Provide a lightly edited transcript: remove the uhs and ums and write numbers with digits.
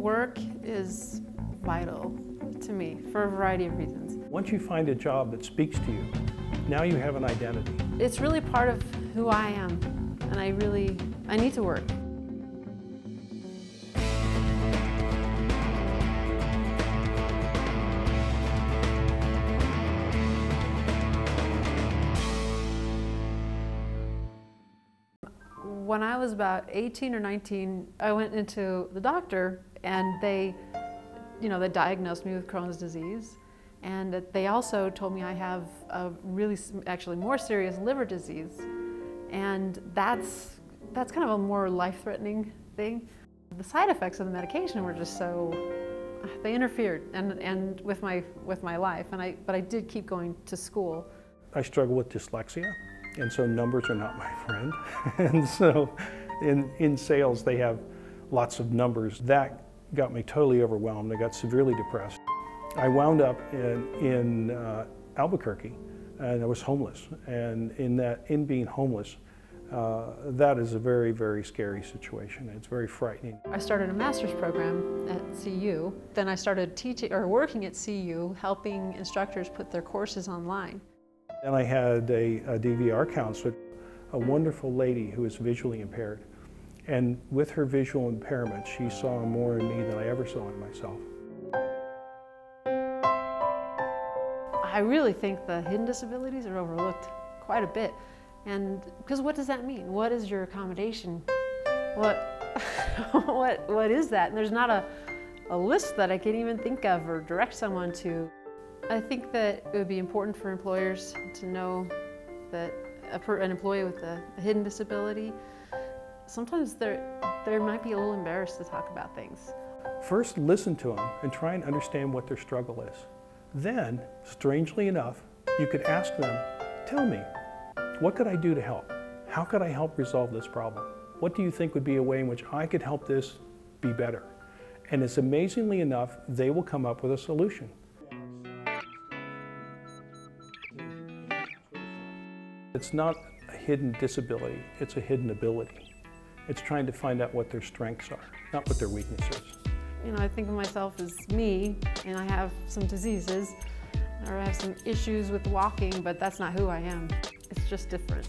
Work is vital to me for a variety of reasons. Once you find a job that speaks to you, now you have an identity. It's really part of who I am, and I need to work. When I was about 18 or 19, I went into the doctor and they diagnosed me with Crohn's disease. And they also told me I have a actually more serious liver disease. And that's kind of a more life-threatening thing. The side effects of the medication were just they interfered and with my life. But I did keep going to school. I struggle with dyslexia. And so numbers are not my friend. And so in sales, they have lots of numbers. That got me totally overwhelmed. I got severely depressed. I wound up in Albuquerque, and I was homeless. And in being homeless, that is a very, very scary situation. It's very frightening. I started a master's program at CU. Then I started working at CU, helping instructors put their courses online. And I had a DVR counselor, a wonderful lady who is visually impaired. And with her visual impairment, she saw more in me than I ever saw in myself. I really think the hidden disabilities are overlooked quite a bit. And because what does that mean? What is your accommodation? What is that? And there's not a list that I can even think of or direct someone to. I think that it would be important for employers to know that an employee with a hidden disability, sometimes they might be a little embarrassed to talk about things. First, listen to them and try and understand what their struggle is. Then, strangely enough, you could ask them, tell me, what could I do to help? How could I help resolve this problem? What do you think would be a way in which I could help this be better? And it's amazingly enough, they will come up with a solution. It's not a hidden disability, it's a hidden ability. It's trying to find out what their strengths are, not what their weaknesses. I think of myself as me, and I have some diseases, or I have some issues with walking, but that's not who I am. It's just different.